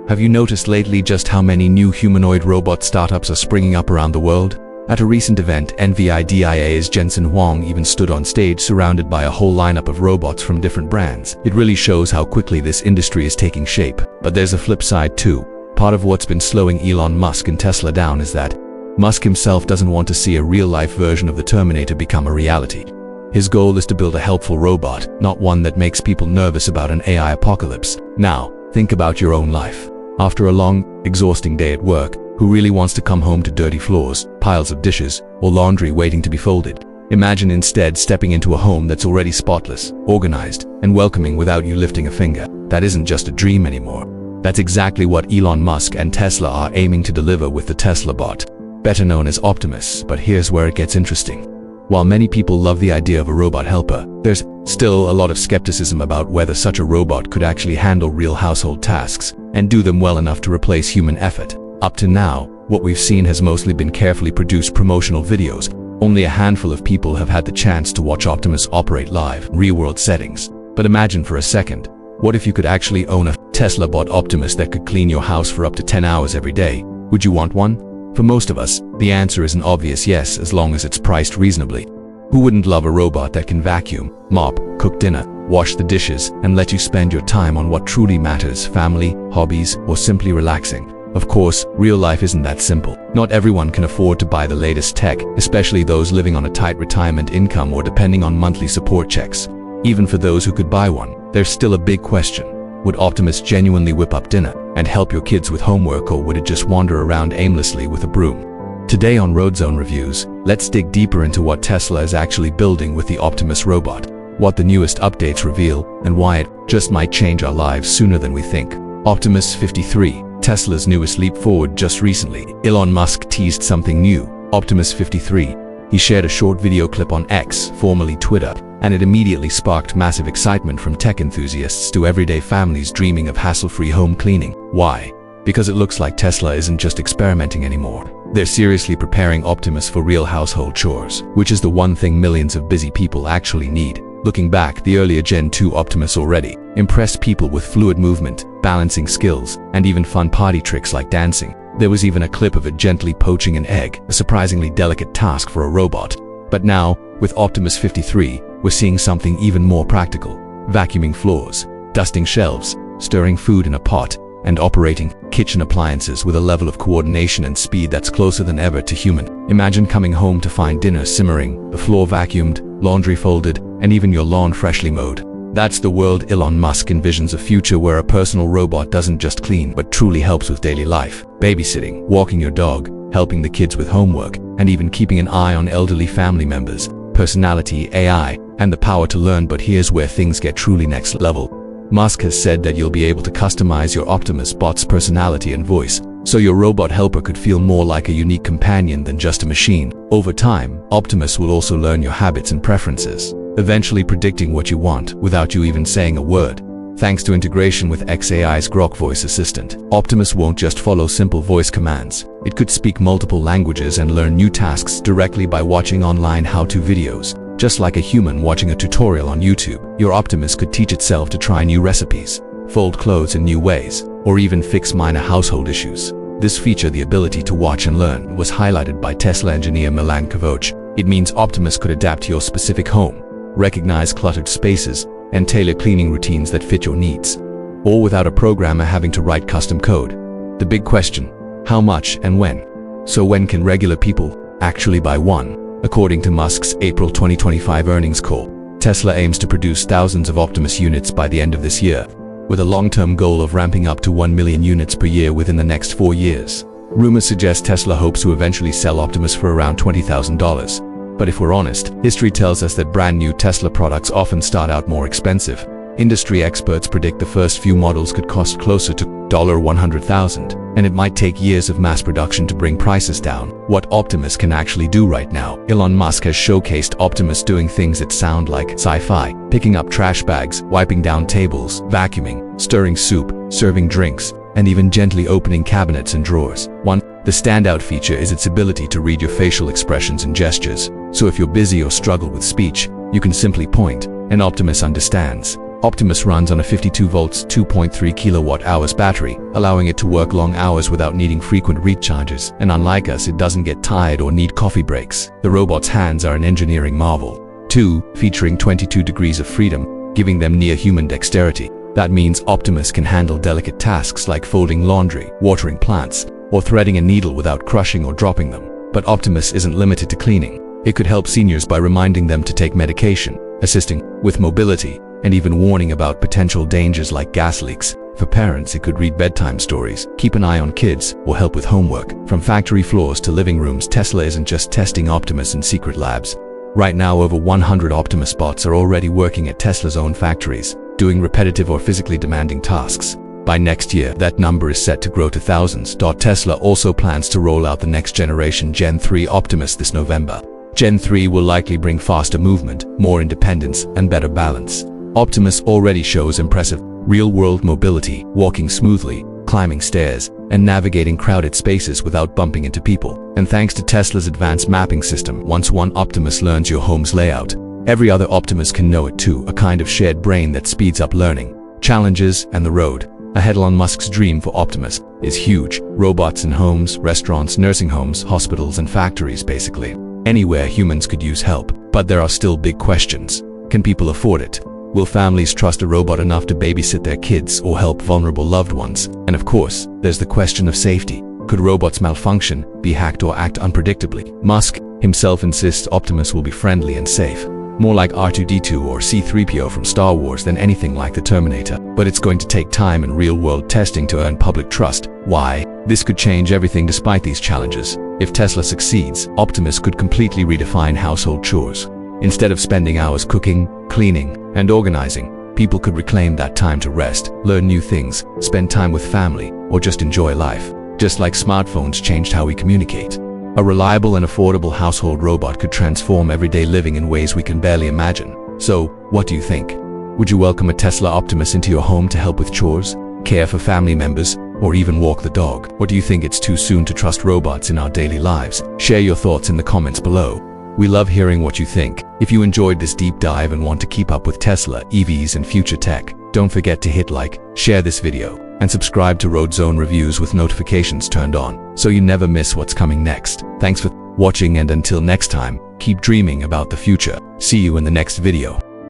Have you noticed lately just how many new humanoid robot startups are springing up around the world? At a recent event, NVIDIA's Jensen Huang even stood on stage surrounded by a whole lineup of robots from different brands. It really shows how quickly this industry is taking shape. But there's a flip side too. Part of what's been slowing Elon Musk and Tesla down is that Musk himself doesn't want to see a real-life version of the Terminator become a reality. His goal is to build a helpful robot, not one that makes people nervous about an AI apocalypse. Now, think about your own life. After a long, exhausting day at work, who really wants to come home to dirty floors, piles of dishes, or laundry waiting to be folded? Imagine instead stepping into a home that's already spotless, organized, and welcoming without you lifting a finger. That isn't just a dream anymore. That's exactly what Elon Musk and Tesla are aiming to deliver with the Tesla bot, better known as Optimus. But here's where it gets interesting. While many people love the idea of a robot helper, there's still a lot of skepticism about whether such a robot could actually handle real household tasks and do them well enough to replace human effort. Up to now, what we've seen has mostly been carefully produced promotional videos. Only a handful of people have had the chance to watch Optimus operate live, real-world settings. But imagine for a second, what if you could actually own a Tesla bot Optimus that could clean your house for up to 10 hours every day? Would you want one? For most of us, the answer is an obvious yes, as long as it's priced reasonably. Who wouldn't love a robot that can vacuum, mop, cook dinner, wash the dishes, and let you spend your time on what truly matters: family, hobbies, or simply relaxing? Of course, real life isn't that simple. Not everyone can afford to buy the latest tech, especially those living on a tight retirement income or depending on monthly support checks. Even for those who could buy one, there's still a big question. Would Optimus genuinely whip up dinner and help your kids with homework, or would it just wander around aimlessly with a broom? Today on Roadzone Reviews, let's dig deeper into what Tesla is actually building with the Optimus robot, what the newest updates reveal, and why it just might change our lives sooner than we think. Optimus 53, Tesla's newest leap forward. Just recently, Elon Musk teased something new, Optimus 53. He shared a short video clip on X, formerly Twitter, and it immediately sparked massive excitement from tech enthusiasts to everyday families dreaming of hassle-free home cleaning. Why? Because it looks like Tesla isn't just experimenting anymore. They're seriously preparing Optimus for real household chores, which is the one thing millions of busy people actually need. Looking back, the earlier Gen 2 Optimus already impressed people with fluid movement, balancing skills, and even fun party tricks like dancing. There was even a clip of it gently poaching an egg, a surprisingly delicate task for a robot. But now, with Optimus 53, we're seeing something even more practical: vacuuming floors, dusting shelves, stirring food in a pot, and operating kitchen appliances with a level of coordination and speed that's closer than ever to human. Imagine coming home to find dinner simmering, the floor vacuumed, laundry folded, and even your lawn freshly mowed. That's the world Elon Musk envisions: a future where a personal robot doesn't just clean, but truly helps with daily life, babysitting, walking your dog, helping the kids with homework, and even keeping an eye on elderly family members. Personality, AI, and the power to learn. But here's where things get truly next level. Musk has said that you'll be able to customize your Optimus bot's personality and voice, so your robot helper could feel more like a unique companion than just a machine. Over time, Optimus will also learn your habits and preferences, eventually predicting what you want without you even saying a word. Thanks to integration with xAI's Grok voice assistant, Optimus won't just follow simple voice commands. It could speak multiple languages and learn new tasks directly by watching online how-to videos. Just like a human watching a tutorial on YouTube, your Optimus could teach itself to try new recipes, fold clothes in new ways, or even fix minor household issues. This feature, the ability to watch and learn, was highlighted by Tesla engineer Milan Kavoch. It means Optimus could adapt to your specific home, recognize cluttered spaces, and tailor cleaning routines that fit your needs, all without a programmer having to write custom code. The big question: how much and when? So when can regular people actually buy one? According to Musk's April 2025 earnings call, Tesla aims to produce thousands of Optimus units by the end of this year, with a long-term goal of ramping up to 1 million units per year within the next 4 years. Rumors suggest Tesla hopes to eventually sell Optimus for around $20,000. But if we're honest, history tells us that brand new Tesla products often start out more expensive. Industry experts predict the first few models could cost closer to $100,000, and it might take years of mass production to bring prices down. What Optimus can actually do right now: Elon Musk has showcased Optimus doing things that sound like sci-fi: picking up trash bags, wiping down tables, vacuuming, stirring soup, serving drinks, and even gently opening cabinets and drawers. The standout feature is its ability to read your facial expressions and gestures. So if you're busy or struggle with speech, you can simply point, and Optimus understands. Optimus runs on a 52 volts 2.3 kilowatt-hours battery, allowing it to work long hours without needing frequent recharges, and unlike us, it doesn't get tired or need coffee breaks. The robot's hands are an engineering marvel. 2. Featuring 22 degrees of freedom, giving them near-human dexterity. That means Optimus can handle delicate tasks like folding laundry, watering plants, or threading a needle without crushing or dropping them. But Optimus isn't limited to cleaning. It could help seniors by reminding them to take medication, assisting with mobility, and even warning about potential dangers like gas leaks. For parents, it could read bedtime stories, keep an eye on kids, or help with homework. From factory floors to living rooms, Tesla isn't just testing Optimus in secret labs. Right now, over 100 Optimus bots are already working at Tesla's own factories, doing repetitive or physically demanding tasks. By next year, that number is set to grow to thousands. Tesla also plans to roll out the next generation Gen 3 Optimus this November. Gen 3 will likely bring faster movement, more independence, and better balance. Optimus already shows impressive real-world mobility, walking smoothly, climbing stairs, and navigating crowded spaces without bumping into people. And thanks to Tesla's advanced mapping system, once one Optimus learns your home's layout, every other Optimus can know it too, a kind of shared brain that speeds up learning. Challenges and the road ahead. Elon Musk's dream for Optimus is huge. Robots in homes, restaurants, nursing homes, hospitals, and factories, basically anywhere humans could use help. But there are still big questions. Can people afford it? Will families trust a robot enough to babysit their kids or help vulnerable loved ones? And of course, there's the question of safety. Could robots malfunction, be hacked, or act unpredictably? Musk himself insists Optimus will be friendly and safe, more like R2-D2 or C-3PO from Star Wars than anything like the Terminator. But it's going to take time and real-world testing to earn public trust. Why? This could change everything despite these challenges. If Tesla succeeds, Optimus could completely redefine household chores. Instead of spending hours cooking, cleaning, and organizing, people could reclaim that time to rest, learn new things, spend time with family, or just enjoy life. Just like smartphones changed how we communicate, a reliable and affordable household robot could transform everyday living in ways we can barely imagine. So, what do you think? Would you welcome a Tesla Optimus into your home to help with chores, care for family members, or even walk the dog? Or do you think it's too soon to trust robots in our daily lives? Share your thoughts in the comments below. We love hearing what you think. If you enjoyed this deep dive and want to keep up with Tesla, EVs, and future tech, don't forget to hit like, share this video, and subscribe to Road Zone Reviews with notifications turned on, so you never miss what's coming next. Thanks for watching, and until next time, keep dreaming about the future. See you in the next video.